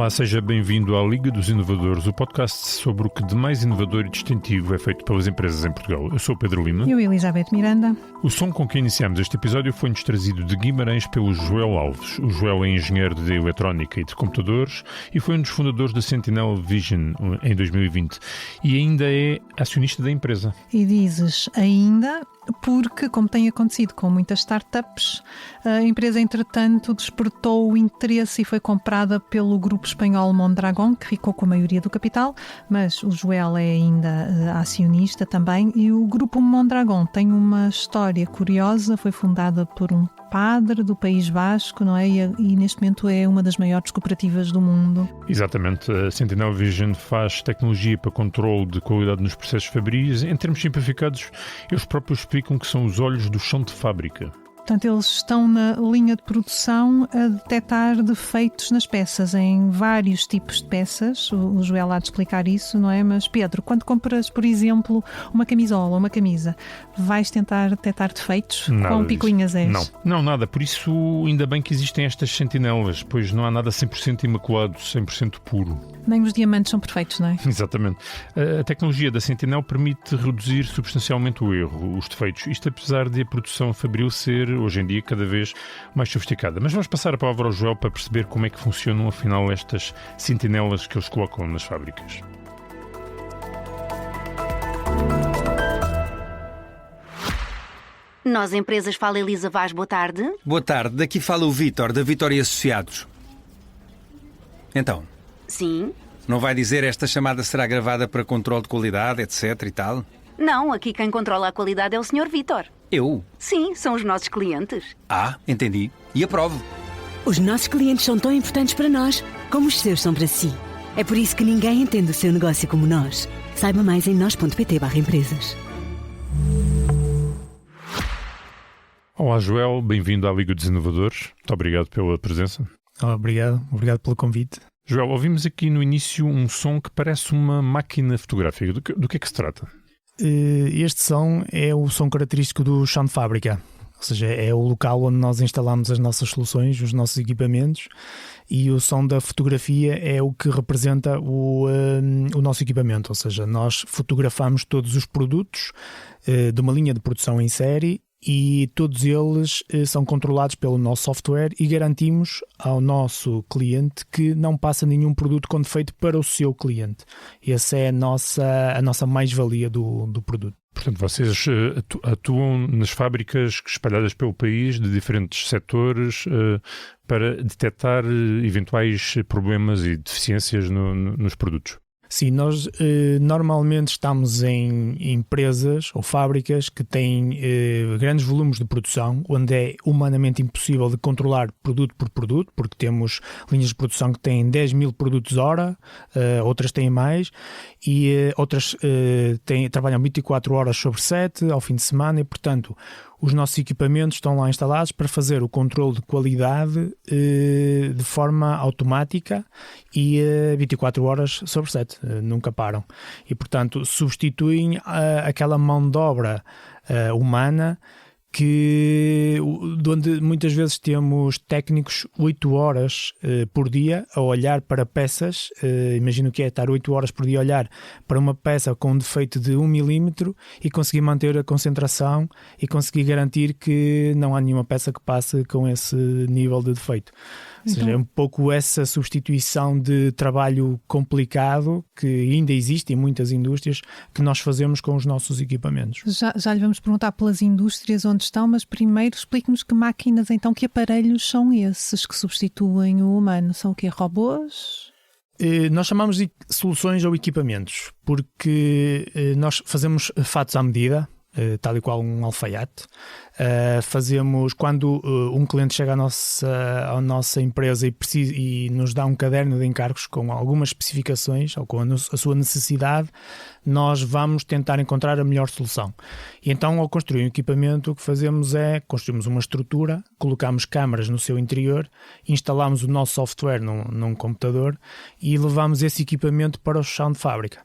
Olá, seja bem-vindo à Liga dos Inovadores, o podcast sobre o que de mais inovador e distintivo é feito pelas empresas em Portugal. Eu sou o Pedro Lima. E eu, Elizabeth Miranda. O som com que iniciamos este episódio foi-nos trazido de Guimarães pelo Joel Alves. O Joel é engenheiro de eletrónica e de computadores e foi um dos fundadores da Sentinel Vision em 2020 e ainda é acionista da empresa. E dizes ainda porque, como tem acontecido com muitas startups, a empresa, entretanto, despertou o interesse e foi comprada pelo grupo espanhol Mondragon, que ficou com a maioria do capital, mas o Joel é ainda acionista também. E o grupo Mondragon tem uma história curiosa, foi fundada por um padre do País Basco, não é? E neste momento é uma das maiores cooperativas do mundo. Exatamente. A Sentinel Vision faz tecnologia para controle de qualidade nos processos fabris. Em termos simplificados, eles próprios explicam que são os olhos do chão de fábrica. Portanto, eles estão na linha de produção a detectar defeitos nas peças, em vários tipos de peças. O Joel há de explicar isso, não é? Mas, Pedro, quando compras, por exemplo, uma camisola, uma camisa, vais tentar detectar defeitos com picuinhas? Não, nada. Por isso, ainda bem que existem estas sentinelas, pois não há nada 100% imaculado, 100% puro. Nem os diamantes são perfeitos, não é? Exatamente. A tecnologia da Sentinel permite reduzir substancialmente o erro, os defeitos. Isto apesar de a produção fabril ser, hoje em dia, cada vez mais sofisticada. Mas vamos passar a palavra ao Joel para perceber como é que funcionam, afinal, estas sentinelas que eles colocam nas fábricas. Nós, empresas, fala Elisa Vaz, boa tarde. Boa tarde, daqui fala o Vítor, da Vítor e Associados. Então? Sim? Não vai dizer esta chamada será gravada para controle de qualidade, etc e tal? Não, aqui quem controla a qualidade é o Sr. Vítor. Eu? Sim, são os nossos clientes. Ah, entendi. E aprovo. Os nossos clientes são tão importantes para nós como os seus são para si. É por isso que ninguém entende o seu negócio como nós. Saiba mais em nós.pt/empresas. Olá, Joel. Bem-vindo à Liga dos Inovadores. Muito obrigado pela presença. Obrigado pelo convite. Joel, ouvimos aqui no início um som que parece uma máquina fotográfica. Do que é que se trata? Este som é o som característico do chão de fábrica, ou seja, é o local onde nós instalamos as nossas soluções, os nossos equipamentos, e o som da fotografia é o que representa o nosso equipamento, ou seja, nós fotografamos todos os produtos de uma linha de produção em série e todos eles são controlados pelo nosso software e garantimos ao nosso cliente que não passa nenhum produto com defeito para o seu cliente. Essa é a nossa mais-valia do produto. Portanto, vocês atuam nas fábricas espalhadas pelo país de diferentes setores para detectar eventuais problemas e deficiências nos produtos. Sim, nós normalmente estamos em empresas ou fábricas que têm grandes volumes de produção, onde é humanamente impossível de controlar produto por produto, porque temos linhas de produção que têm 10 mil produtos hora, outras têm mais, e outras trabalham 24 horas sobre 7, ao fim de semana, e portanto os nossos equipamentos estão lá instalados para fazer o controle de qualidade de forma automática e 24 horas sobre 7, nunca param. E, portanto, substituem aquela mão de obra humana onde muitas vezes temos técnicos 8 horas por dia a olhar para peças. Imagino que é estar 8 horas por dia a olhar para uma peça com um defeito de 1 milímetro e conseguir manter a concentração e conseguir garantir que não há nenhuma peça que passe com esse nível de defeito. Ou seja, é um pouco essa substituição de trabalho complicado que ainda existe em muitas indústrias que nós fazemos com os nossos equipamentos. Já lhe vamos perguntar pelas indústrias onde estão, mas primeiro explique-nos que máquinas, então, que aparelhos são esses que substituem o humano? São o quê? Robôs? Nós chamamos de soluções ou equipamentos porque nós fazemos fatos à medida, tal e qual um alfaiate. Fazemos quando um cliente chega à nossa empresa e nos dá um caderno de encargos com algumas especificações ou com a sua necessidade, nós vamos tentar encontrar a melhor solução. E então, ao construir um equipamento, o que fazemos é construímos uma estrutura, colocamos câmaras no seu interior, instalamos o nosso software num computador e levamos esse equipamento para o chão de fábrica.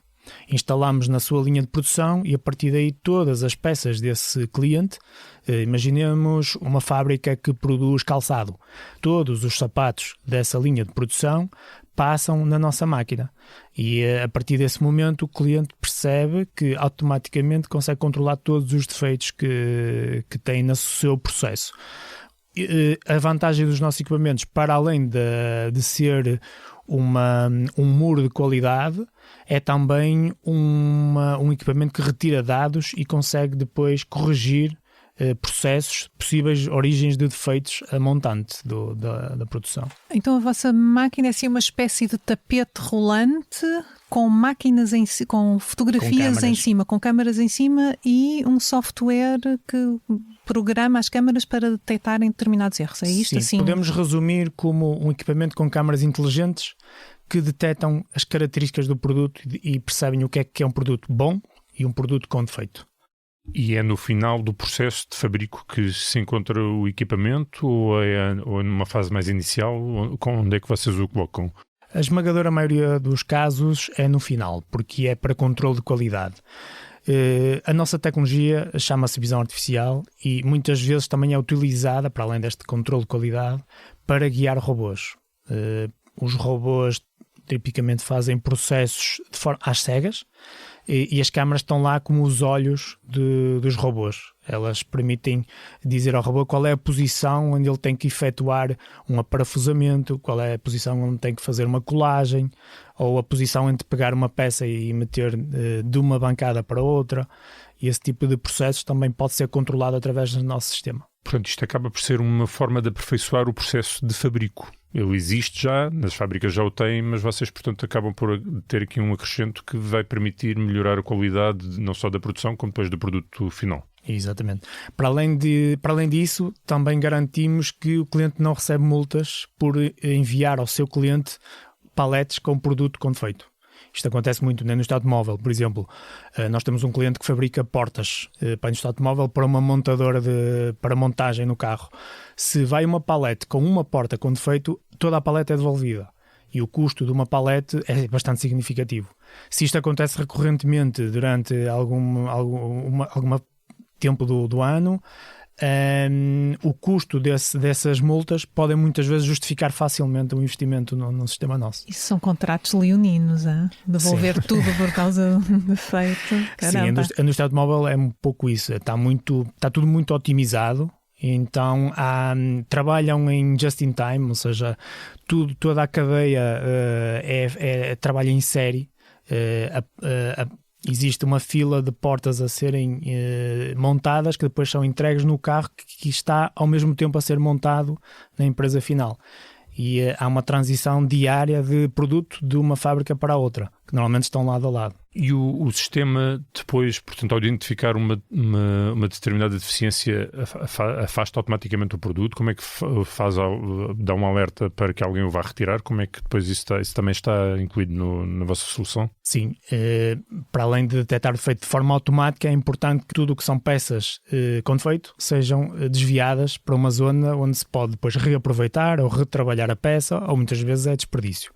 instalamos na sua linha de produção e a partir daí todas as peças desse cliente, imaginemos uma fábrica que produz calçado, todos os sapatos dessa linha de produção passam na nossa máquina e a partir desse momento o cliente percebe que automaticamente consegue controlar todos os defeitos que tem no seu processo. A vantagem dos nossos equipamentos, para além de ser um muro de qualidade, é também um equipamento que retira dados e consegue depois corrigir processos, possíveis origens de defeitos a montante da produção. Então a vossa máquina é assim uma espécie de tapete rolante com máquinas com fotografias em cima, com câmaras em cima e um software que programa as câmaras para detectarem determinados erros. É isto? Sim, assim? Podemos resumir como um equipamento com câmaras inteligentes que detectam as características do produto e percebem o que é um produto bom e um produto com defeito. E é no final do processo de fabrico que se encontra o equipamento ou é numa fase mais inicial? Onde é que vocês o colocam? A esmagadora maioria dos casos é no final, porque é para controle de qualidade. A nossa tecnologia chama-se visão artificial e muitas vezes também é utilizada, para além deste controle de qualidade, para guiar robôs. Os robôs tipicamente fazem processos de forma às cegas e as câmaras estão lá como os olhos dos robôs. Elas permitem dizer ao robô qual é a posição onde ele tem que efetuar um aparafusamento, qual é a posição onde tem que fazer uma colagem, ou a posição entre pegar uma peça e meter de uma bancada para outra. E esse tipo de processos também pode ser controlado através do nosso sistema. Portanto, isto acaba por ser uma forma de aperfeiçoar o processo de fabrico. Ele existe já, nas fábricas já o têm, mas vocês, portanto, acabam por ter aqui um acrescento que vai permitir melhorar a qualidade não só da produção, como depois do produto final. Exatamente. Para além disso, também garantimos que o cliente não recebe multas por enviar ao seu cliente paletes com produto com defeito. Isto acontece muito na indústria automóvel. Por exemplo, nós temos um cliente que fabrica portas para a indústria automóvel para uma montadora para montagem no carro. Se vai uma palete com uma porta com defeito, toda a palete é devolvida. E o custo de uma palete é bastante significativo. Se isto acontece recorrentemente durante algum tempo do ano, o custo dessas multas podem muitas vezes justificar facilmente um investimento no sistema nosso. Isso são contratos leoninos, devolver Sim. tudo por causa de defeito. Caramba. Sim, a indústria automóvel é um pouco isso, está tudo muito otimizado. Então trabalham em just in time, ou seja, toda a cadeia trabalha em série. Existe uma fila de portas a serem montadas que depois são entregues no carro que está ao mesmo tempo a ser montado na empresa final. E há uma transição diária de produto de uma fábrica para a outra, que normalmente estão lado a lado. E o sistema depois, portanto, ao identificar uma determinada deficiência, afasta automaticamente o produto? Como é que dá um alerta para que alguém o vá retirar? Como é que depois isso também está incluído na vossa solução? Sim, para além de detectar o defeito de forma automática, é importante que tudo o que são peças com defeito sejam desviadas para uma zona onde se pode depois reaproveitar ou retrabalhar a peça, ou muitas vezes é desperdício.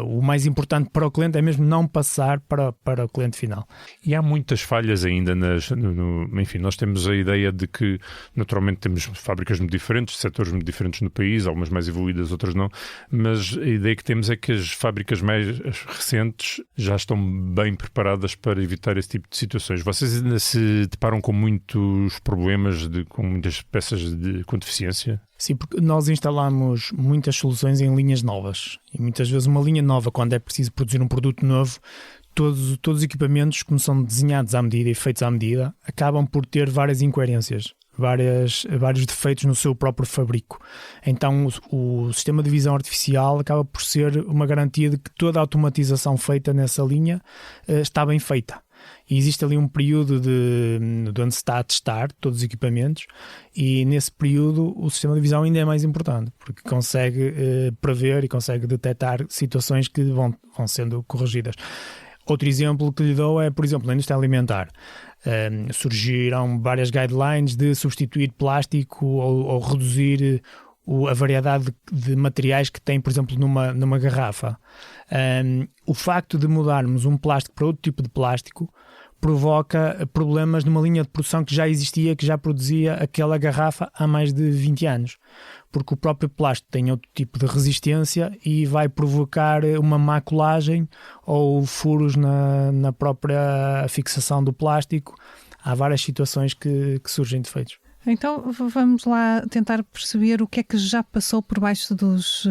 O mais importante para o cliente é mesmo não passar para o cliente final. E há muitas falhas ainda enfim, nós temos a ideia de que naturalmente temos fábricas muito diferentes, setores muito diferentes no país, algumas mais evoluídas, outras não, mas a ideia que temos é que as fábricas mais recentes já estão bem preparadas para evitar esse tipo de situações. Vocês ainda se deparam com muitos problemas, com muitas peças com deficiência? Sim, porque nós instalamos muitas soluções em linhas novas e muitas vezes uma linha nova, quando é preciso produzir um produto novo, todos os equipamentos, como são desenhados à medida e feitos à medida, acabam por ter várias incoerências, vários defeitos no seu próprio fabrico. Então o sistema de visão artificial acaba por ser uma garantia de que toda a automatização feita nessa linha está bem feita. E existe ali um período de onde se está a testar todos os equipamentos e nesse período o sistema de visão ainda é mais importante porque consegue prever e consegue detectar situações que vão sendo corrigidas. Outro exemplo que lhe dou é, por exemplo, na indústria alimentar. Surgiram várias guidelines de substituir plástico ou reduzir a variedade de materiais que tem, por exemplo, numa garrafa. O facto de mudarmos um plástico para outro tipo de plástico provoca problemas numa linha de produção que já existia, que já produzia aquela garrafa há mais de 20 anos. Porque o próprio plástico tem outro tipo de resistência e vai provocar uma maculagem ou furos na própria fixação do plástico. Há várias situações que surgem defeitos. Então vamos lá tentar perceber o que é que já passou por baixo dos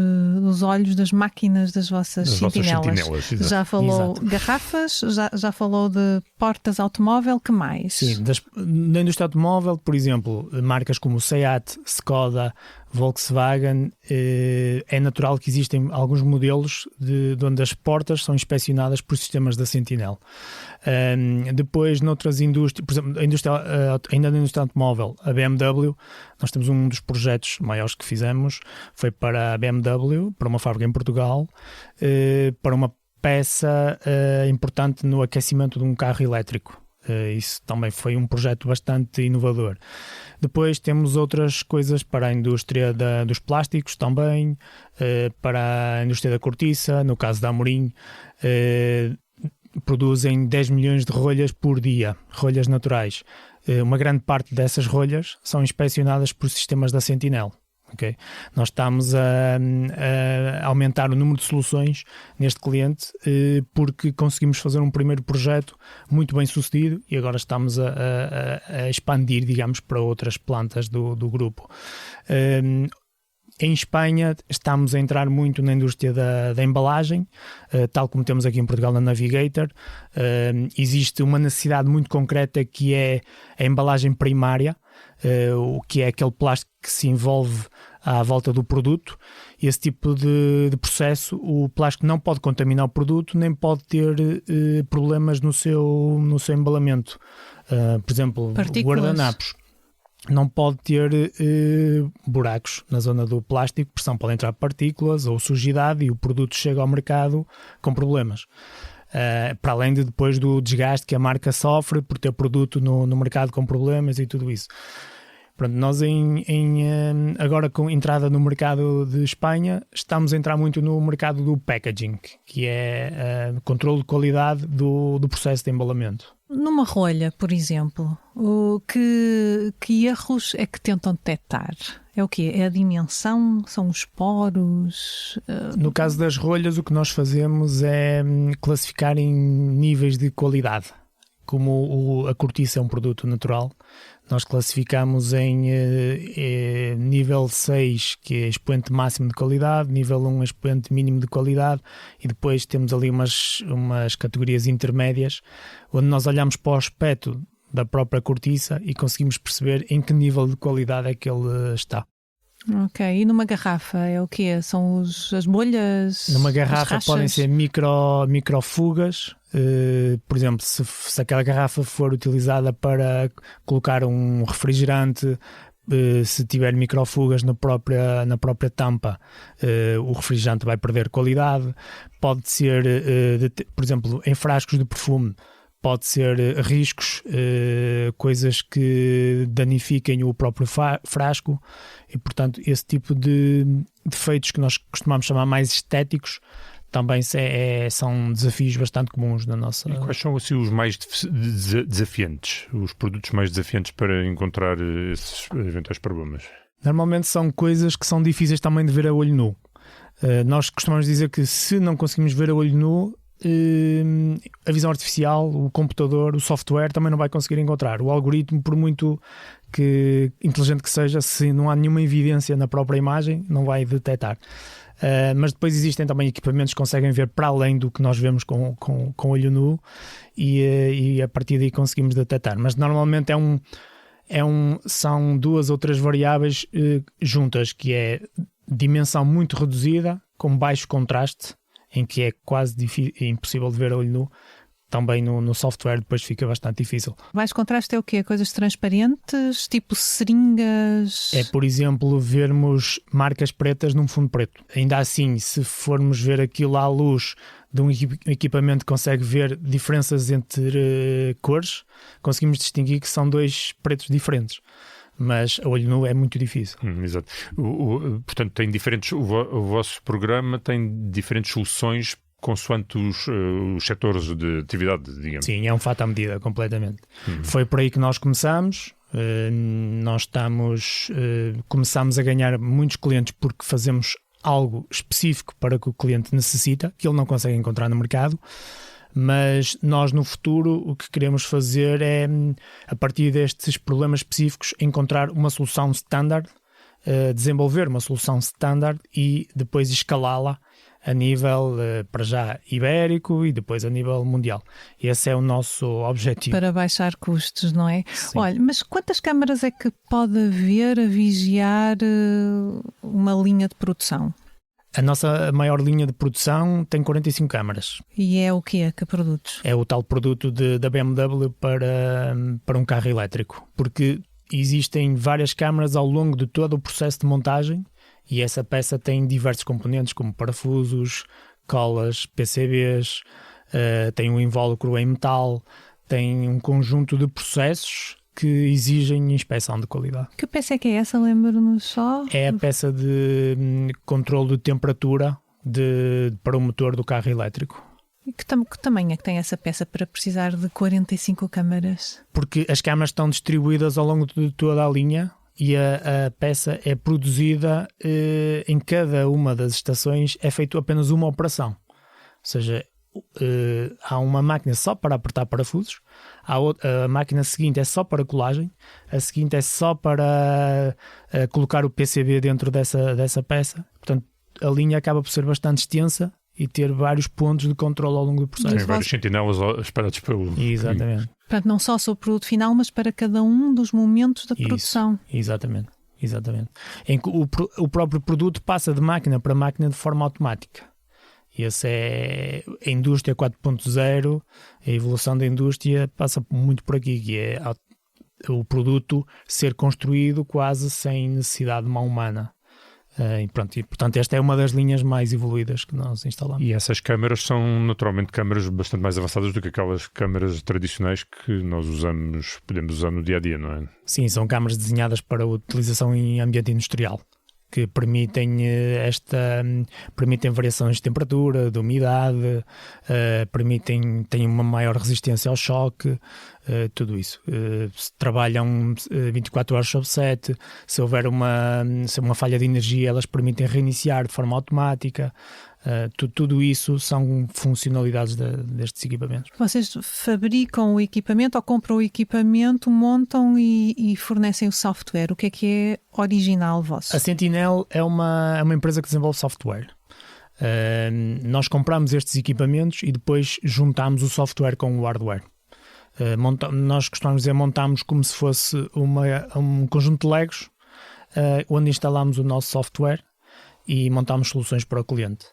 olhos das máquinas das vossas sentinelas. Já falou Exato. Garrafas, já falou de portas automóvel, que mais? Sim, na indústria automóvel, por exemplo, marcas como Seat, Skoda, Volkswagen, é natural que existem alguns modelos de onde as portas são inspecionadas por sistemas da Sentinel. Depois, noutras indústrias, por exemplo, ainda na indústria automóvel, a BMW, nós temos um dos projetos maiores que fizemos, foi para a BMW, para uma fábrica em Portugal, para uma peça importante no aquecimento de um carro elétrico. Isso também foi um projeto bastante inovador. Depois temos outras coisas para a indústria dos plásticos também, para a indústria da cortiça, no caso da Amorim, produzem 10 milhões de rolhas por dia, rolhas naturais. Uma grande parte dessas rolhas são inspecionadas por sistemas da Sentinel. Okay? Nós estamos a aumentar o número de soluções neste cliente porque conseguimos fazer um primeiro projeto muito bem sucedido e agora estamos a expandir, digamos, para outras plantas do grupo. Em Espanha estamos a entrar muito na indústria da embalagem, tal como temos aqui em Portugal na Navigator. Existe uma necessidade muito concreta que é a embalagem primária, o que é aquele plástico que se envolve à volta do produto. Esse tipo de processo, o plástico não pode contaminar o produto, nem pode ter problemas no seu embalamento. Por exemplo, guardanapos. Não pode ter buracos na zona do plástico, porque podem entrar partículas ou sujidade e o produto chega ao mercado com problemas. Para além de depois do desgaste que a marca sofre por ter produto no mercado com problemas e tudo isso. Pronto, nós agora com a entrada no mercado de Espanha estamos a entrar muito no mercado do packaging, que é controle de qualidade do processo de embalamento. Numa rolha, por exemplo, que erros é que tentam detectar? É o quê? É a dimensão? São os poros? No caso das rolhas, o que nós fazemos é classificar em níveis de qualidade. Como a cortiça é um produto natural, nós classificamos em nível 6, que é expoente máximo de qualidade, nível 1, expoente mínimo de qualidade, e depois temos ali umas categorias intermédias, onde nós olhamos para o aspecto da própria cortiça e conseguimos perceber em que nível de qualidade é que ele está. Ok, e numa garrafa é o quê? São as bolhas? Numa garrafa podem ser microfugas. Por exemplo, se aquela garrafa for utilizada para colocar um refrigerante, se tiver microfugas na própria tampa, o refrigerante vai perder qualidade. Pode ser, por exemplo, em frascos de perfume, pode ser riscos, coisas que danifiquem o próprio frasco e, portanto, esse tipo de defeitos que nós costumamos chamar mais estéticos também são desafios bastante comuns na nossa... E quais são assim, os mais desafiantes, os produtos mais desafiantes para encontrar esses eventuais problemas? Normalmente são coisas que são difíceis também de ver a olho nu. Nós costumamos dizer que se não conseguimos ver a olho nu, a visão artificial, o computador, o software também não vai conseguir encontrar. O algoritmo, por muito que inteligente que seja, se não há nenhuma evidência na própria imagem, não vai detectar. Mas depois existem também equipamentos que conseguem ver para além do que nós vemos com olho nu e a partir daí conseguimos detectar. Mas normalmente são 2 ou 3 variáveis juntas, que é dimensão muito reduzida com baixo contraste, em que é quase impossível de ver a olho nu. Também no software depois fica bastante difícil. Mais contraste é o quê? Coisas transparentes, tipo seringas? É, por exemplo, vermos marcas pretas num fundo preto. Ainda assim, se formos ver aquilo à luz de um equipamento que consegue ver diferenças entre cores, conseguimos distinguir que são 2 pretos diferentes. mas a olho nu é muito difícil. Exato. Portanto, tem diferentes. O vosso programa tem diferentes soluções consoante os setores de atividade, digamos. Sim, é um fato à medida, completamente. Foi por aí que nós começamos. Começamos a ganhar muitos clientes porque fazemos algo específico para o que o cliente necessita, que ele não consegue encontrar no mercado. Mas nós no futuro o que queremos fazer é, a partir destes problemas específicos, encontrar uma solução standard, desenvolver uma solução standard e depois escalá-la a nível, para já, ibérico e depois a nível mundial. Esse é o nosso objetivo. Para baixar custos, não é? Sim. Olha, mas quantas câmaras é que pode haver a vigiar uma linha de produção? A nossa maior linha de produção tem 45 câmaras. E é o que produtos? É o tal produto da BMW para um carro elétrico. Porque existem várias câmaras ao longo de todo o processo de montagem e essa peça tem diversos componentes, como parafusos, colas, PCBs, tem um invólucro em metal, tem um conjunto de processos que exigem inspeção de qualidade. Que peça é que é essa? Lembro-nos só? É a peça de controle de temperatura para o motor do carro elétrico. E que tamanho é que tem essa peça para precisar de 45 câmaras? Porque as câmaras estão distribuídas ao longo de toda a linha e a peça é produzida em cada uma das estações, é feito apenas uma operação. Ou seja, há uma máquina só para apertar parafusos, a máquina seguinte é só para colagem, a seguinte é só para colocar o PCB dentro dessa peça. Portanto, a linha acaba por ser bastante extensa e ter vários pontos de controle ao longo do processo. Tem vários sentinelas espalhados pelo... Exatamente. Portanto, não só sobre o produto final, mas para cada um dos momentos da produção. Exatamente. Em que o próprio produto passa de máquina para máquina de forma automática. Esse é a indústria 4.0, a evolução da indústria passa muito por aqui, que é o produto ser construído quase sem necessidade de mão humana. E portanto, esta é uma das linhas mais evoluídas que nós instalamos. E essas câmaras são naturalmente câmaras bastante mais avançadas do que aquelas câmaras tradicionais que nós podemos usar no dia a dia, não é? Sim, são câmaras desenhadas para utilização em ambiente industrial, que permitem variações de temperatura, de umidade, têm uma maior resistência ao choque, tudo isso. Trabalham 24 horas sobre 7, se houver uma falha de energia, elas permitem reiniciar de forma automática. Tudo isso são funcionalidades destes equipamentos. Vocês fabricam o equipamento ou compram o equipamento, montam e fornecem o software. O que é original vosso? A Sentinel é uma empresa que desenvolve software. Nós compramos estes equipamentos e depois juntamos o software com o hardware. Nós costumamos dizer, montamos como se fosse um conjunto de Legos, onde instalamos o nosso software e montamos soluções para o cliente.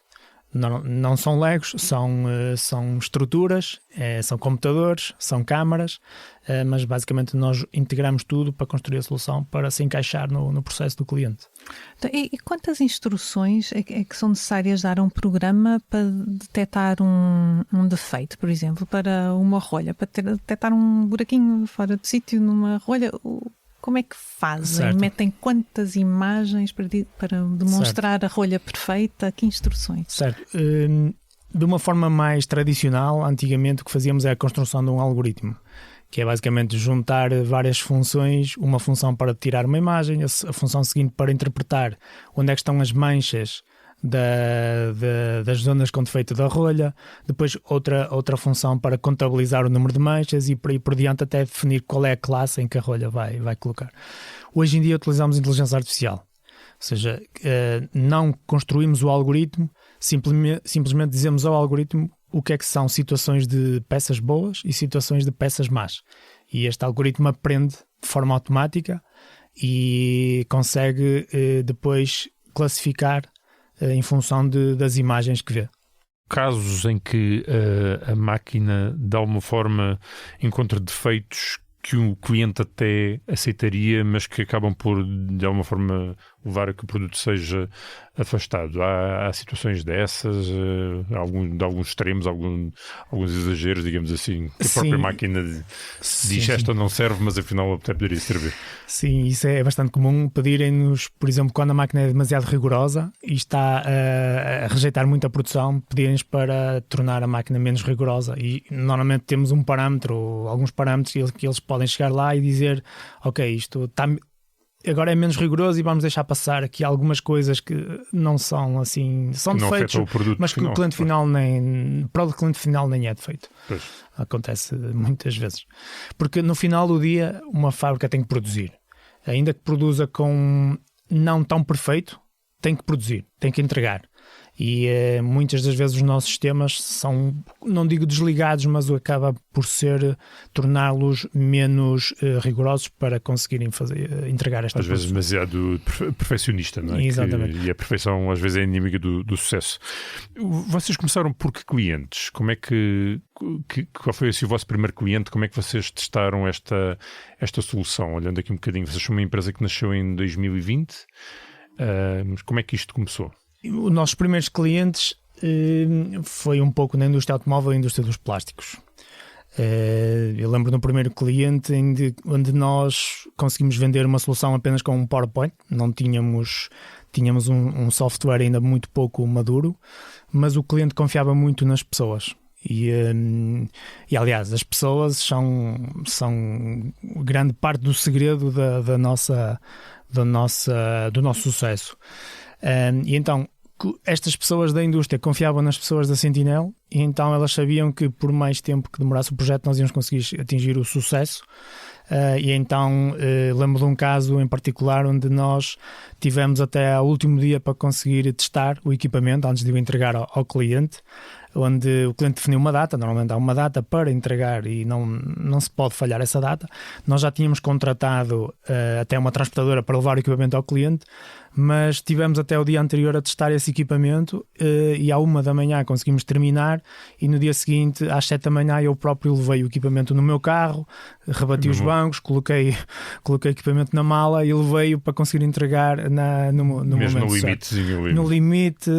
Não são Legos, são estruturas, são computadores, são câmaras, mas basicamente nós integramos tudo para construir a solução para se encaixar no processo do cliente. Então, e quantas instruções é que são necessárias dar a um programa para detectar um defeito, por exemplo, para uma rolha, para detectar um buraquinho fora de sítio numa rolha? Como é que fazem? Certo. Metem quantas imagens para demonstrar a rolha perfeita? Que instruções? Certo. De uma forma mais tradicional, antigamente o que fazíamos é a construção de um algoritmo, que é basicamente juntar várias funções, uma função para tirar uma imagem, a função seguinte para interpretar onde é que estão as manchas das zonas com defeito da rolha, depois outra função para contabilizar o número de manchas e por aí por diante até definir qual é a classe em que a rolha vai colocar. Hoje em dia utilizamos inteligência artificial, ou seja, não construímos o algoritmo, simplesmente dizemos ao algoritmo o que é que são situações de peças boas e situações de peças más. E este algoritmo aprende de forma automática e consegue depois classificar em função das imagens que vê. Casos em que a máquina de alguma forma encontra defeitos que o cliente até aceitaria, mas que acabam por de alguma forma levar a que o produto seja afastado. Há situações dessas, de alguns extremos, alguns exageros, digamos assim, que a própria máquina diz esta não serve, mas afinal até poderia servir. Sim, isso é bastante comum. Pedirem-nos, por exemplo, quando a máquina é demasiado rigorosa e está a rejeitar muita produção, pedirem-nos para tornar a máquina menos rigorosa. E normalmente temos um parâmetro, ou alguns parâmetros que eles podem chegar lá e dizer: ok, isto está... agora é menos rigoroso e vamos deixar passar aqui algumas coisas que não são assim, são defeitos, mas que o cliente final para o cliente final nem é defeito. Pois. Acontece muitas vezes. Porque no final do dia uma fábrica tem que produzir. Ainda que produza com não tão perfeito, tem que produzir, tem que entregar. E muitas das vezes os nossos sistemas são, não digo desligados, mas acaba por torná-los menos rigorosos para conseguirem entregar esta produção. Às vezes demasiado perfeccionista, não é? Exatamente. E a perfeição às vezes é inimiga do sucesso. Vocês começaram por que clientes? Como é qual foi assim, o vosso primeiro cliente? Como é que vocês testaram esta solução? Olhando aqui um bocadinho, vocês são uma empresa que nasceu em 2020. Como é que isto começou? Os nossos primeiros clientes foi um pouco na indústria automóvel e na indústria dos plásticos. Eu lembro do primeiro cliente onde nós conseguimos vender uma solução apenas com um PowerPoint. Não tínhamos um software ainda muito pouco maduro, mas o cliente confiava muito nas pessoas. E aliás, as pessoas são grande parte do segredo do nosso sucesso. E então estas pessoas da indústria confiavam nas pessoas da Sentinel, e então elas sabiam que por mais tempo que demorasse o projeto nós íamos conseguir atingir o sucesso. E então lembro de um caso em particular onde nós tivemos até ao último dia para conseguir testar o equipamento antes de o entregar ao cliente, onde o cliente definiu uma data. Normalmente há uma data para entregar e não se pode falhar essa data. Nós já tínhamos contratado até uma transportadora para levar o equipamento ao cliente, mas tivemos até o dia anterior a testar esse equipamento, e à 1 da manhã conseguimos terminar, e no dia seguinte às 7 da manhã eu próprio levei o equipamento no meu carro, rebati os bancos, coloquei o equipamento na mala e levei-o para conseguir entregar no mesmo momento certo. No limite,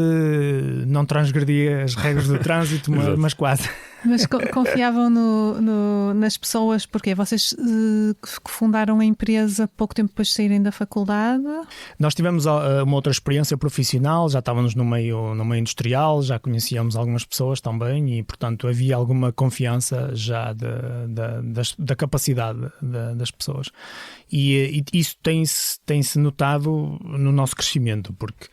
não transgredi as regras do trânsito, mas quase. Mas confiavam nas pessoas, porque vocês que fundaram a empresa pouco tempo depois de saírem da faculdade? Nós tivemos uma outra experiência profissional, já estávamos no meio industrial, já conhecíamos algumas pessoas também, e portanto havia alguma confiança já da capacidade das pessoas. E isso tem-se notado no nosso crescimento, porque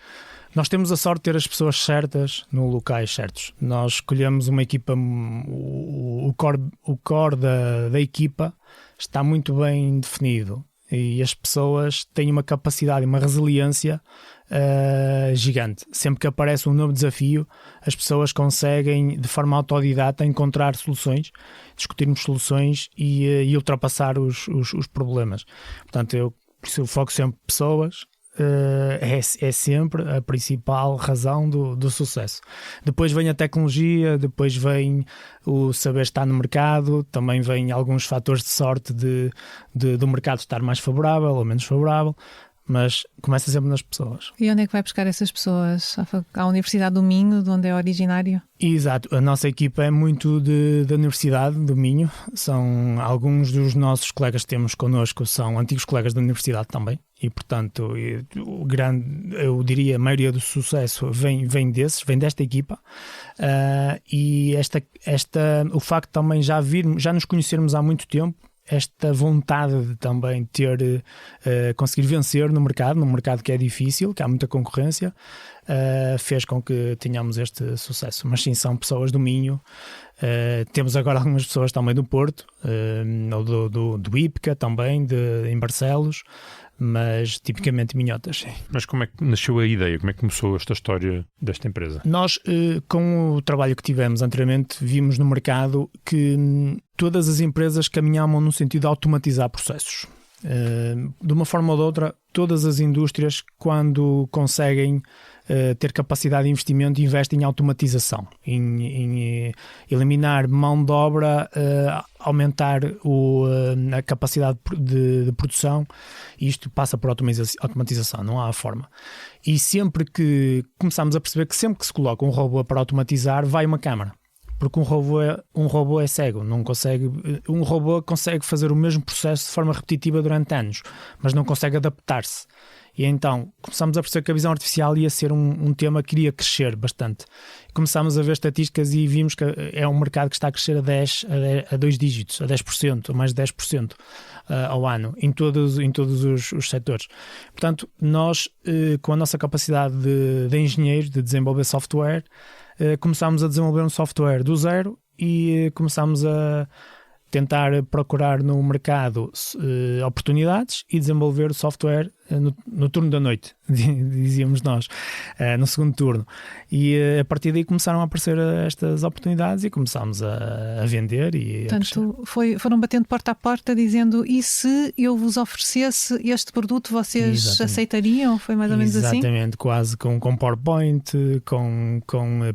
nós temos a sorte de ter as pessoas certas nos locais certos. Nós escolhemos uma equipa, o core da equipa está muito bem definido, e as pessoas têm uma capacidade e uma resiliência gigante. Sempre que aparece um novo desafio, as pessoas conseguem de forma autodidata encontrar soluções, discutirmos soluções e ultrapassar os problemas. Portanto, eu foco sempre em pessoas. É sempre a principal razão do sucesso. Depois vem a tecnologia, depois vem o saber estar no mercado, também vem alguns fatores de sorte do mercado estar mais favorável ou menos favorável, mas começa sempre nas pessoas. E onde é que vai buscar essas pessoas? À Universidade do Minho, de onde é originário? Exato, a nossa equipa é muito da Universidade do Minho. São alguns dos nossos colegas que temos connosco, são antigos colegas da Universidade também, e portanto eu diria a maioria do sucesso vem desta equipa. E o facto de também já nos conhecermos há muito tempo, esta vontade de também conseguir vencer num mercado que é difícil, que há muita concorrência, fez com que tenhamos este sucesso. Mas sim, são pessoas do Minho. Temos agora algumas pessoas também do Porto, ou do Ípica também, em Barcelos, mas tipicamente minhotas. Sim. Mas como é que nasceu a ideia? Como é que começou esta história desta empresa? Nós, com o trabalho que tivemos anteriormente, vimos no mercado que todas as empresas caminhavam no sentido de automatizar processos. De uma forma ou de outra, todas as indústrias, quando conseguem ter capacidade de investimento, investe em automatização, em eliminar mão de obra, aumentar a capacidade de produção, e isto passa por automatização, não há forma. E sempre que começamos a perceber que sempre que se coloca um robô para automatizar, vai uma câmara. Porque um robô é cego, não consegue. Um robô consegue fazer o mesmo processo de forma repetitiva durante anos, mas não consegue adaptar-se. E então começámos a perceber que a visão artificial ia ser um tema que iria crescer bastante. Começámos a ver estatísticas e vimos que é um mercado que está a crescer a 2 dígitos, a 10%, a mais de 10% ao ano, em todos os setores. Portanto, nós, com a nossa capacidade de engenheiros, de desenvolver software, começámos a desenvolver um software do zero e começámos a tentar procurar no mercado oportunidades e desenvolver o software no turno da noite, dizíamos nós, no segundo turno. E a partir daí começaram a aparecer estas oportunidades e começámos a vender. Portanto, foram batendo porta a porta dizendo: e se eu vos oferecesse este produto, vocês aceitariam? Foi mais ou menos assim? Exatamente, quase com PowerPoint, com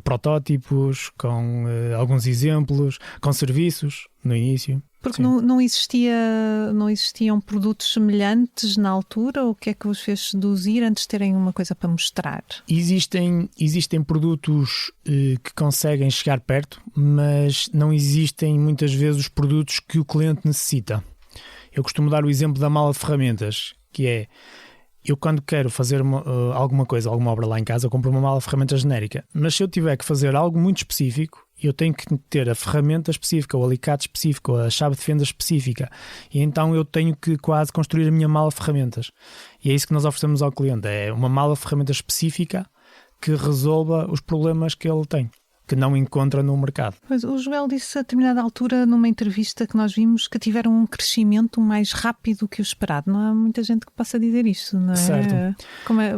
protótipos, com alguns exemplos, com serviços no início. Porque não existiam produtos semelhantes na altura? O que é que vos fez seduzir antes de terem uma coisa para mostrar? Existem produtos que conseguem chegar perto, mas não existem muitas vezes os produtos que o cliente necessita. Eu costumo dar o exemplo da mala de ferramentas, que é: eu quando quero fazer alguma coisa, alguma obra lá em casa, eu compro uma mala de ferramentas genérica. Mas se eu tiver que fazer algo muito específico, eu tenho que ter a ferramenta específica, o alicate específico, a chave de fenda específica. E então eu tenho que quase construir a minha mala de ferramentas. E é isso que nós oferecemos ao cliente. É uma mala de ferramentas específica que resolva os problemas que ele tem, que não encontra no mercado. Pois, o Joel disse a determinada altura, numa entrevista que nós vimos, que tiveram um crescimento mais rápido que o esperado. Não há muita gente que possa dizer isso, não é? Certo. Como é?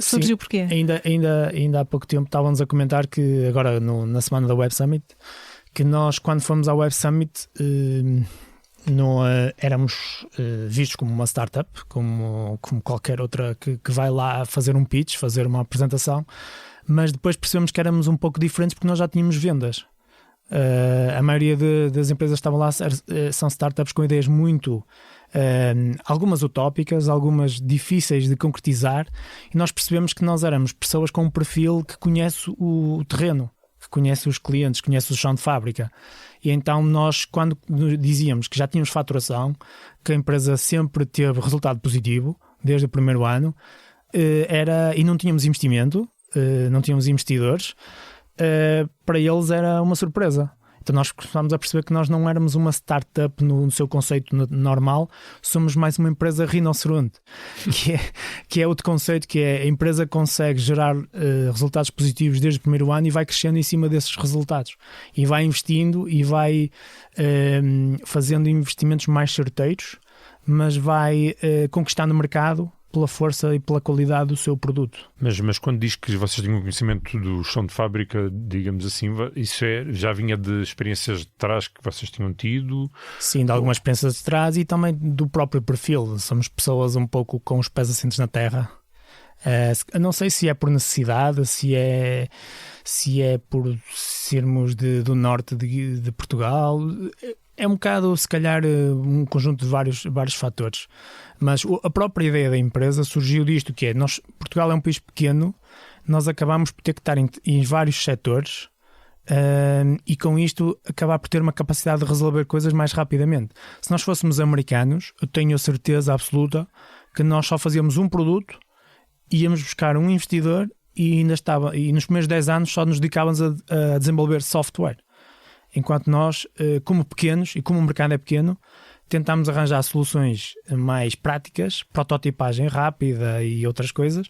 Surgiu porquê? Ainda há pouco tempo estávamos a comentar que agora na semana da Web Summit, que nós, quando fomos à Web Summit, éramos vistos como uma startup, como qualquer outra que vai lá fazer um pitch, fazer uma apresentação, mas depois percebemos que éramos um pouco diferentes porque nós já tínhamos vendas. A maioria das empresas que estavam lá são startups com ideias muito... algumas utópicas, algumas difíceis de concretizar, e nós percebemos que nós éramos pessoas com um perfil que conhece o terreno, que conhece os clientes, conhece o chão de fábrica. E então nós, quando dizíamos que já tínhamos faturação, que a empresa sempre teve resultado positivo desde o primeiro ano, e não tínhamos investimento, não tínhamos investidores, para eles era uma surpresa. Então nós começámos a perceber que nós não éramos uma startup no seu conceito normal, somos mais uma empresa rinoceronte, que é outro conceito, que é a empresa consegue gerar resultados positivos desde o primeiro ano e vai crescendo em cima desses resultados. E vai investindo e vai fazendo investimentos mais certeiros, mas vai conquistando o mercado pela força e pela qualidade do seu produto. Mas quando diz que vocês tinham conhecimento do chão de fábrica, digamos assim, isso já vinha de experiências de trás que vocês tinham tido? Sim, de algumas experiências de trás e também do próprio perfil. Somos pessoas um pouco com os pés assentes na terra. Não sei se é por necessidade, se é por sermos do norte de Portugal. É um bocado, se calhar, um conjunto de vários fatores. Mas a própria ideia da empresa surgiu disto, que é, Portugal é um país pequeno, nós acabamos por ter que estar em vários setores e com isto acabar por ter uma capacidade de resolver coisas mais rapidamente. Se nós fôssemos americanos, eu tenho a certeza absoluta que nós só fazíamos um produto, íamos buscar um investidor e nos primeiros 10 anos só nos dedicávamos a desenvolver software. Enquanto nós, como pequenos e como o mercado é pequeno, tentámos arranjar soluções mais práticas, prototipagem rápida e outras coisas,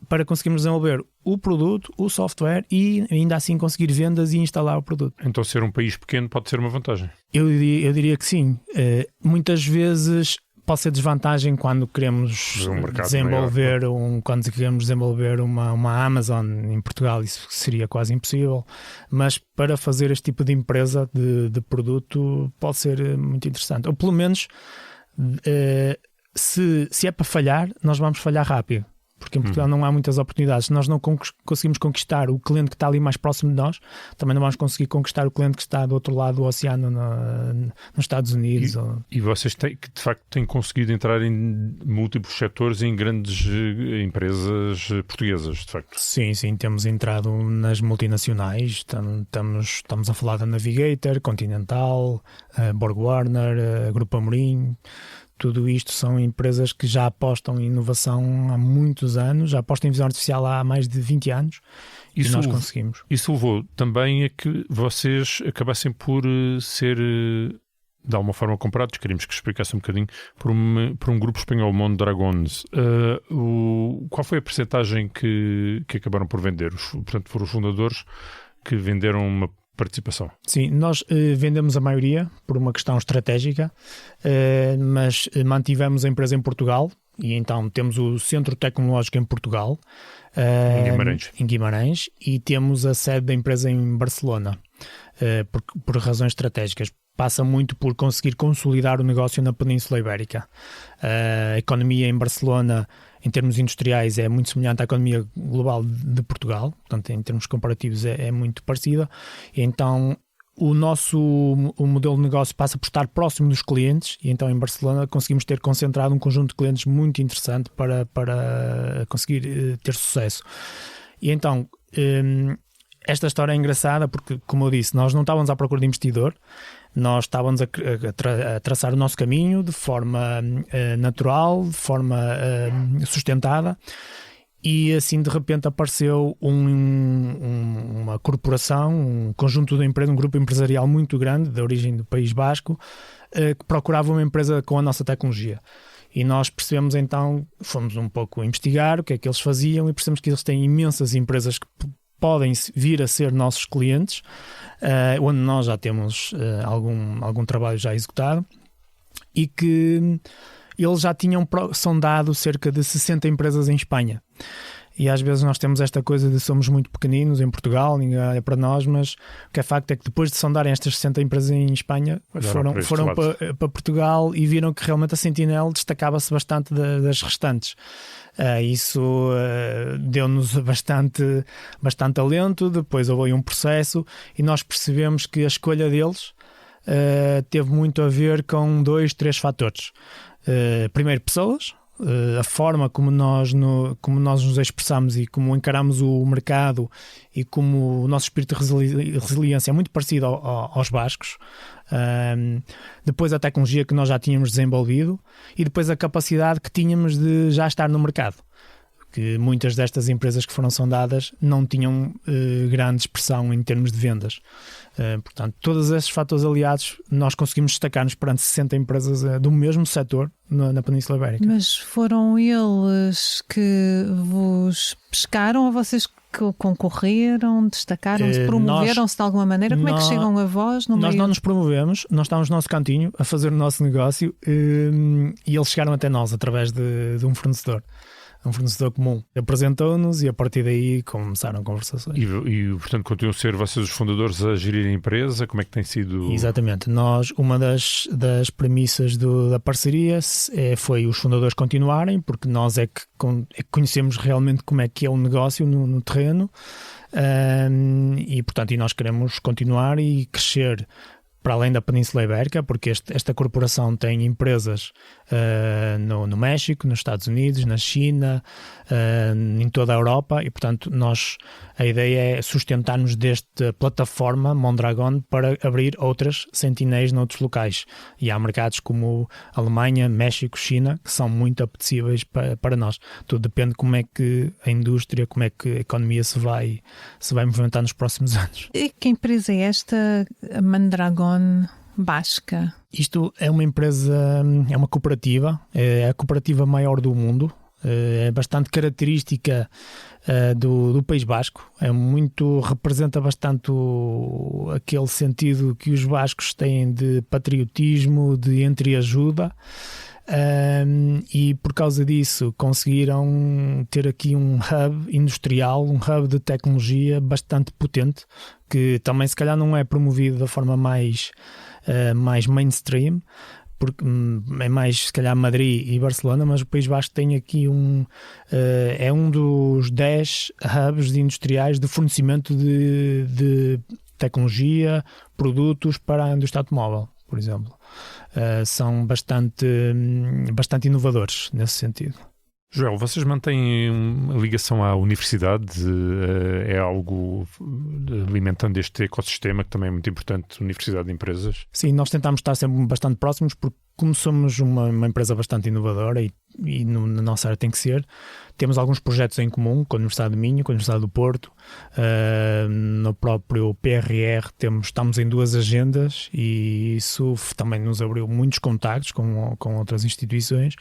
para conseguirmos desenvolver o produto, o software e ainda assim conseguir vendas e instalar o produto. Então ser um país pequeno pode ser uma vantagem? Eu diria que sim. Muitas vezes pode ser desvantagem quando queremos desenvolver uma Amazon em Portugal, isso seria quase impossível, mas para fazer este tipo de empresa de produto pode ser muito interessante, ou pelo menos se é para falhar, nós vamos falhar rápido, porque em Portugal não há muitas oportunidades. Se nós não conseguimos conquistar o cliente que está ali mais próximo de nós, também não vamos conseguir conquistar o cliente que está do outro lado do oceano, nos Estados Unidos. E vocês de facto têm conseguido entrar em múltiplos setores, em grandes empresas portuguesas, de facto. Sim, temos entrado nas multinacionais, estamos a falar da Navigator, Continental, Borg Warner, Grupo Amorim. Tudo isto são empresas que já apostam em inovação há muitos anos, já apostam em visão artificial há mais de 20 anos e nós conseguimos. Isso levou também a que vocês acabassem por ser, de alguma forma, comprados, queríamos que explicasse um bocadinho, por um grupo espanhol, Mondragons. Qual foi a percentagem que acabaram por vender? Portanto, foram os fundadores que venderam uma participação. Sim, nós vendemos a maioria por uma questão estratégica, mas mantivemos a empresa em Portugal e então temos o Centro Tecnológico em Portugal, em Guimarães, e temos a sede da empresa em Barcelona, por razões estratégicas. Passa muito por conseguir consolidar o negócio na Península Ibérica. A economia em Barcelona, em termos industriais, é muito semelhante à economia global de Portugal, portanto, em termos comparativos é muito parecida. E então, o modelo de negócio passa por estar próximo dos clientes, e então em Barcelona conseguimos ter concentrado um conjunto de clientes muito interessante para conseguir ter sucesso. E então, esta história é engraçada porque, como eu disse, nós não estávamos à procura de investidor, nós estávamos a traçar o nosso caminho de forma natural, de forma sustentada, e assim de repente apareceu uma corporação, um conjunto de empresas, um grupo empresarial muito grande, de origem do País Basco, que procurava uma empresa com a nossa tecnologia. E nós percebemos então, fomos um pouco investigar o que é que eles faziam e percebemos que eles têm imensas empresas que podem vir a ser nossos clientes, onde nós já temos algum trabalho já executado, e que eles já tinham sondado cerca de 60 empresas em Espanha. E às vezes nós temos esta coisa de somos muito pequeninos em Portugal, ninguém olha para nós, mas o que é facto é que depois de sondarem estas 60 empresas em Espanha, foram para Portugal e viram que realmente a Sentinel destacava-se bastante das restantes. Isso deu-nos bastante alento. Depois houve um processo e nós percebemos que a escolha deles teve muito a ver com 2-3 fatores. Primeiro, pessoas. A forma como nós nos expressamos e como encaramos o mercado e como o nosso espírito de resiliência é muito parecido aos bascos. Depois a tecnologia que nós já tínhamos desenvolvido e depois a capacidade que tínhamos de já estar no mercado, que muitas destas empresas que foram sondadas não tinham grande expressão em termos de vendas. Portanto, todos esses fatores aliados, nós conseguimos destacar-nos perante 60 empresas do mesmo setor na Península Ibérica. Mas foram eles que vos pescaram ou vocês que concorreram, destacaram-se, promoveram-se de alguma maneira? Como é que chegam a vós? Nós não nos promovemos, nós estávamos no nosso cantinho a fazer o nosso negócio e eles chegaram até nós através de um fornecedor. Um fornecedor comum apresentou-nos e a partir daí começaram conversações. E portanto continuam a ser vocês os fundadores a gerir a empresa? Como é que tem sido? Exatamente. Uma das premissas da parceria foi os fundadores continuarem, porque nós é que conhecemos realmente como é que é o negócio no terreno, e portanto nós queremos continuar e crescer para além da Península Ibérica, porque esta corporação tem empresas no México, nos Estados Unidos, na China, em toda a Europa, e portanto a ideia é sustentar-nos desta plataforma Mondragon para abrir outras Sentinels noutros locais. E há mercados como Alemanha, México, China, que são muito apetecíveis para nós. Tudo depende de como é que a indústria, como é que a economia se vai movimentar nos próximos anos. E que empresa é esta, a Mondragon Basca? Isto é uma empresa, é uma cooperativa, é a cooperativa maior do mundo, é bastante característica do País Basco, representa bastante aquele sentido que os bascos têm de patriotismo, de entreajuda, e por causa disso conseguiram ter aqui um hub industrial, um hub de tecnologia bastante potente, que também se calhar não é promovido da forma mais mainstream, porque é mais se calhar Madrid e Barcelona, mas o País Basco tem aqui é um dos 10 hubs industriais de fornecimento de tecnologia, produtos para a indústria automóvel, por exemplo. São bastante inovadores nesse sentido. Joel, vocês mantêm uma ligação à universidade? É algo alimentando este ecossistema que também é muito importante, universidade de empresas? Sim, nós tentamos estar sempre bastante próximos porque como somos uma empresa bastante inovadora e na nossa área tem que ser, temos alguns projetos em comum com a Universidade de Minho, com a Universidade do Porto, no próprio PRR estamos em 2 agendas e isso também nos abriu muitos contactos com outras instituições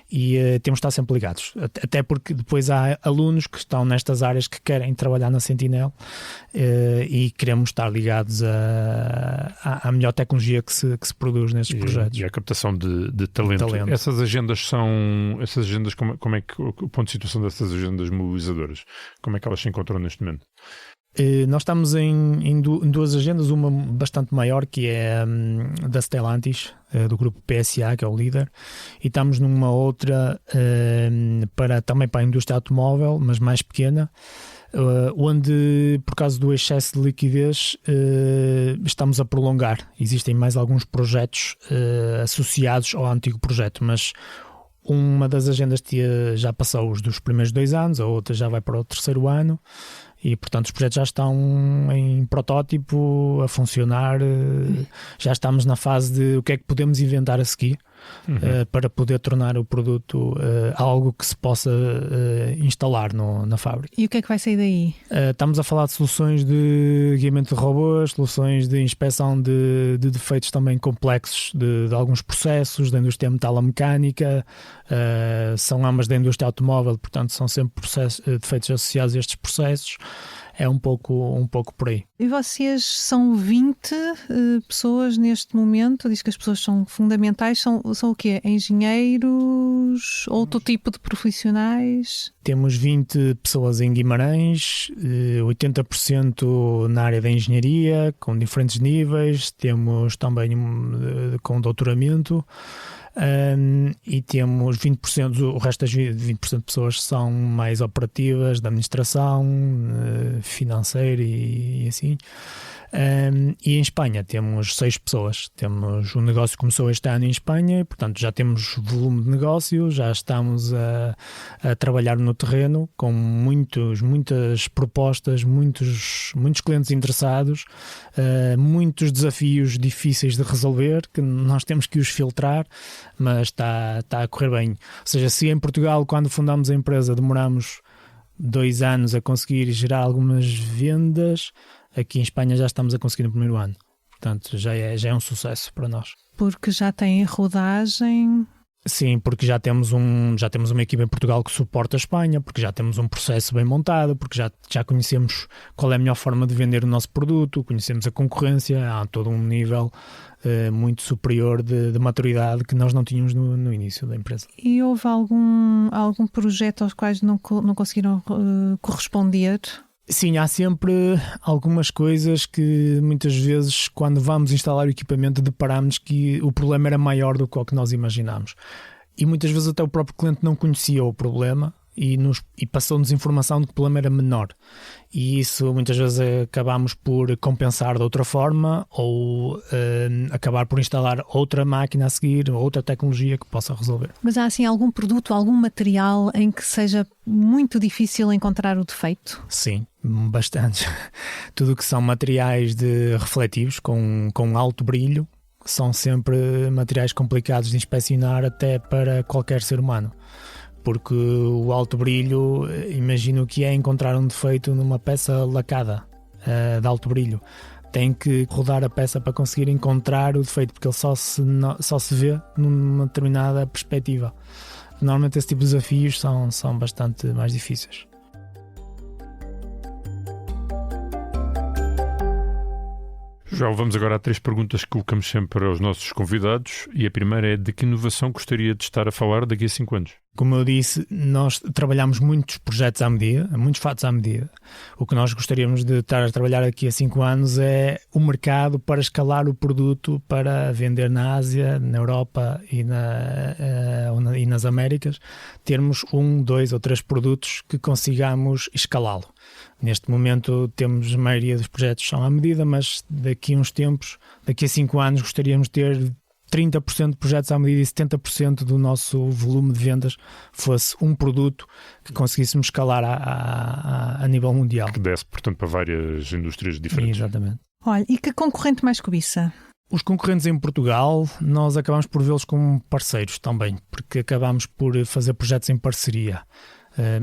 e temos de estar sempre ligados, até porque depois há alunos que estão nestas áreas que querem trabalhar na Sentinel e queremos estar ligados à melhor tecnologia que se produz nestes projetos. E a captação de talento. Essas agendas como é que o ponto de situação dessas agendas mobilizadoras? Como é que elas se encontram neste momento? Nós estamos em 2 agendas, uma bastante maior que é da Stellantis, do grupo PSA, que é o líder, e estamos numa outra também para a indústria automóvel, mas mais pequena, onde por causa do excesso de liquidez estamos a prolongar. Existem mais alguns projetos associados ao antigo projeto, mas uma das agendas já passou os dos primeiros 2 anos, a outra já vai para o 3º ano e portanto os projetos já estão em protótipo, a funcionar, já estamos na fase de o que é que podemos inventar a seguir para poder tornar o produto algo que se possa instalar na fábrica. E o que é que vai sair daí? Estamos a falar de soluções de guiamento de robôs, soluções de inspeção de defeitos também complexos de alguns processos, da indústria metalomecânica, são ambas da indústria automóvel, portanto são sempre defeitos associados a estes processos. É um pouco por aí. E vocês são 20 pessoas neste momento? Diz que as pessoas são fundamentais. São o quê? Engenheiros? Outro tipo de profissionais? Temos 20 pessoas em Guimarães, 80% na área da engenharia, com diferentes níveis. Temos também com doutoramento. E temos 20%, o resto das 20% de pessoas são mais operativas, da administração, financeira e assim. E em Espanha temos 6 pessoas. O negócio começou este ano em Espanha e, portanto, já temos volume de negócio, já estamos a trabalhar no terreno com muitas propostas, muitos clientes interessados, muitos desafios difíceis de resolver, que nós temos que os filtrar, mas está a correr bem. Ou seja, se em Portugal, quando fundamos a empresa, demoramos 2 anos a conseguir gerar algumas vendas, aqui em Espanha já estamos a conseguir no 1º ano. Portanto, já é um sucesso para nós. Porque já tem rodagem? Sim, porque já temos uma equipa em Portugal que suporta a Espanha, porque já temos um processo bem montado, porque já conhecemos qual é a melhor forma de vender o nosso produto, conhecemos a concorrência, há todo um nível muito superior de maturidade que nós não tínhamos no início da empresa. E houve algum projeto aos quais não conseguiram corresponder? Sim, há sempre algumas coisas que muitas vezes, quando vamos instalar o equipamento, deparamos que o problema era maior do que o que nós imaginámos. E muitas vezes até o próprio cliente não conhecia o problema e passou-nos informação de que o problema era menor. E isso muitas vezes acabamos por compensar de outra forma ou acabar por instalar outra máquina a seguir, outra tecnologia que possa resolver. Mas há assim algum produto, algum material em que seja muito difícil encontrar o defeito? Sim, bastante. Tudo o que são materiais refletivos com alto brilho são sempre materiais complicados de inspecionar até para qualquer ser humano. Porque o alto brilho, imagino que é encontrar um defeito numa peça lacada de alto brilho. Tem que rodar a peça para conseguir encontrar o defeito, porque ele só se vê numa determinada perspectiva. Normalmente esse tipo de desafios são bastante mais difíceis. João, vamos agora a 3 perguntas que colocamos sempre aos nossos convidados. E a primeira é: de que inovação gostaria de estar a falar daqui a 5 anos? Como eu disse, nós trabalhamos muitos projetos à medida, muitos fatos à medida. O que nós gostaríamos de estar a trabalhar daqui a 5 anos é o mercado para escalar o produto para vender na Ásia, na Europa e nas Américas. Termos 1, 2 ou 3 produtos que consigamos escalá-lo. Neste momento temos a maioria dos projetos são à medida, mas daqui a uns tempos, daqui a 5 anos, gostaríamos de ter 30% de projetos à medida e 70% do nosso volume de vendas fosse um produto que conseguíssemos escalar a nível mundial. Que desse, portanto, para várias indústrias diferentes. Exatamente. Olha, e que concorrente mais cobiça? Os concorrentes em Portugal, nós acabamos por vê-los como parceiros também, porque acabamos por fazer projetos em parceria.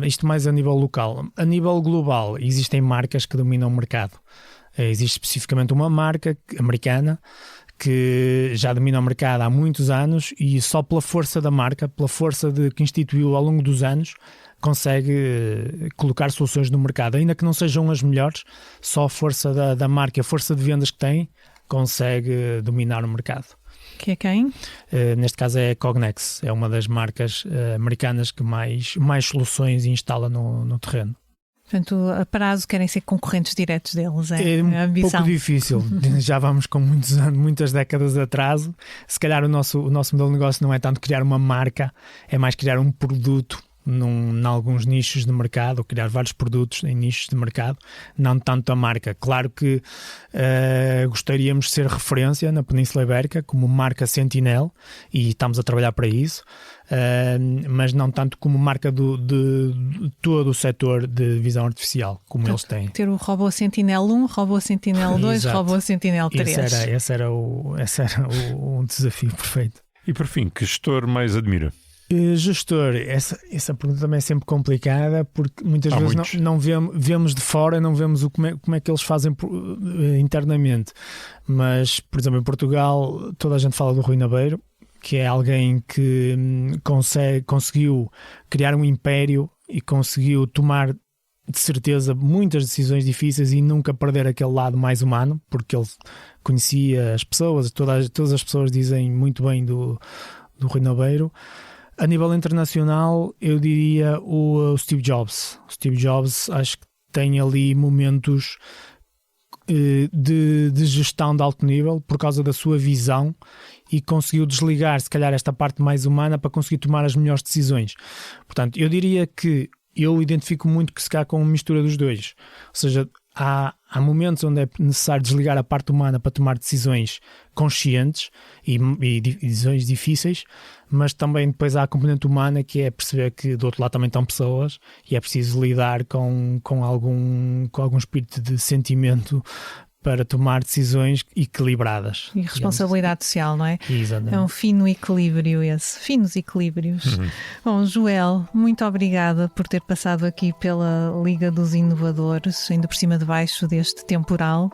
Isto mais a nível local. A nível global, existem marcas que dominam o mercado. Existe especificamente uma marca americana que já domina o mercado há muitos anos e só pela força da marca, pela força que instituiu ao longo dos anos, consegue colocar soluções no mercado. Ainda que não sejam as melhores, só a força da marca, a força de vendas que tem, consegue dominar o mercado. Que é quem? Neste caso é a Cognex, é uma das marcas americanas que mais soluções instala no terreno. Portanto, a prazo querem ser concorrentes diretos deles, é a ambição. Pouco difícil, já vamos com muitos anos, muitas décadas de atraso. Se calhar o nosso modelo de negócio não é tanto criar uma marca, é mais criar um produto em alguns nichos de mercado, ou criar vários produtos em nichos de mercado, não tanto a marca. Claro que gostaríamos de ser referência na Península Ibérica como marca Sentinel, e estamos a trabalhar para isso, mas não tanto como marca de todo o setor de visão artificial, como eles têm. Ter o robô Sentinel 1, robô Sentinel 2, Exato. Robô Sentinel 3. Esse era o desafio perfeito. E por fim, que gestor mais admira? Gestor, essa pergunta também é sempre complicada, porque muitas vezes não vemos de fora, não vemos como é que eles fazem internamente. Mas, por exemplo, em Portugal, toda a gente fala do Rui Nabeiro, que é alguém que conseguiu criar um império e conseguiu tomar de certeza muitas decisões difíceis e nunca perder aquele lado mais humano, porque ele conhecia as pessoas, todas as pessoas dizem muito bem do Rui Nabeiro. A nível internacional, eu diria o Steve Jobs. O Steve Jobs acho que tem ali momentos de gestão de alto nível por causa da sua visão e conseguiu desligar, se calhar, esta parte mais humana para conseguir tomar as melhores decisões. Portanto, eu diria que eu identifico muito que se calhar com uma mistura dos dois. Ou seja, há momentos onde é necessário desligar a parte humana para tomar decisões conscientes e decisões difíceis, mas também depois há a componente humana, que é perceber que do outro lado também estão pessoas e é preciso lidar com algum espírito de sentimento para tomar decisões equilibradas. E responsabilidade social, não é? Exatamente. É um fino equilíbrio esse. Finos equilíbrios. Bom, Joel, muito obrigada por ter passado aqui pela Liga dos Inovadores, ainda por cima de baixo deste temporal.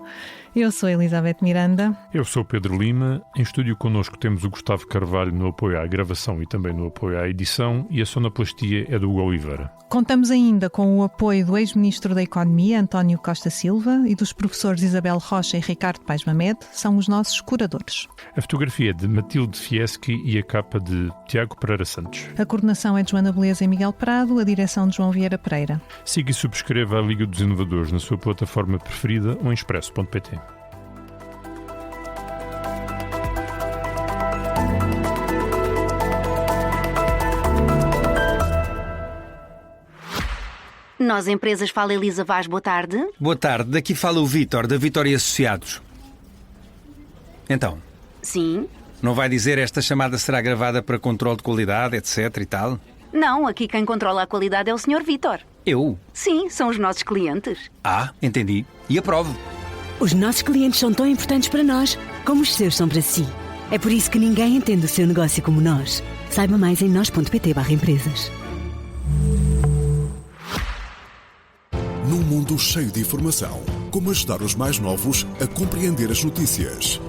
Eu sou a Elizabeth Miranda. Eu sou o Pedro Lima. Em estúdio connosco temos o Gustavo Carvalho no apoio à gravação e também no apoio à edição, e a sonoplastia é do Hugo Oliveira. Contamos ainda com o apoio do ex-ministro da Economia, António Costa Silva, e dos professores Isabel Rocha e Ricardo Paes Mamed, são os nossos curadores. A fotografia é de Matilde Fieschi e a capa de Tiago Pereira Santos. A coordenação é de Joana Beleza e Miguel Prado, a direção de João Vieira Pereira. Siga e subscreva a Liga dos Inovadores na sua plataforma preferida ou em expresso.pt. Nós, Empresas Fala Elisa Vaz, boa tarde. Boa tarde, daqui fala o Vítor, da Vitória Associados. Então, Sim. não vai dizer esta chamada será gravada para controle de qualidade, etc e tal? Não, aqui quem controla a qualidade é o Sr. Vítor. Eu? Sim, são os nossos clientes. Ah, entendi. E aprovo. Os nossos clientes são tão importantes para nós como os seus são para si. É por isso que ninguém entende o seu negócio como nós. Saiba mais em nós.pt/empresas. Num mundo cheio de informação, como ajudar os mais novos a compreender as notícias?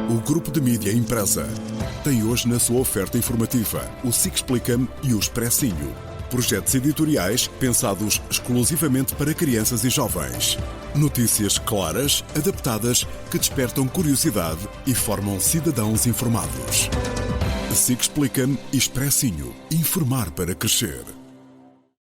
O Grupo de Mídia Impressa tem hoje na sua oferta informativa o SIC Explica-me e o Expressinho. projetos editoriais pensados exclusivamente para crianças e jovens. Notícias claras, adaptadas, que despertam curiosidade e formam cidadãos informados. SIC Explica-me e Expressinho. Informar para crescer.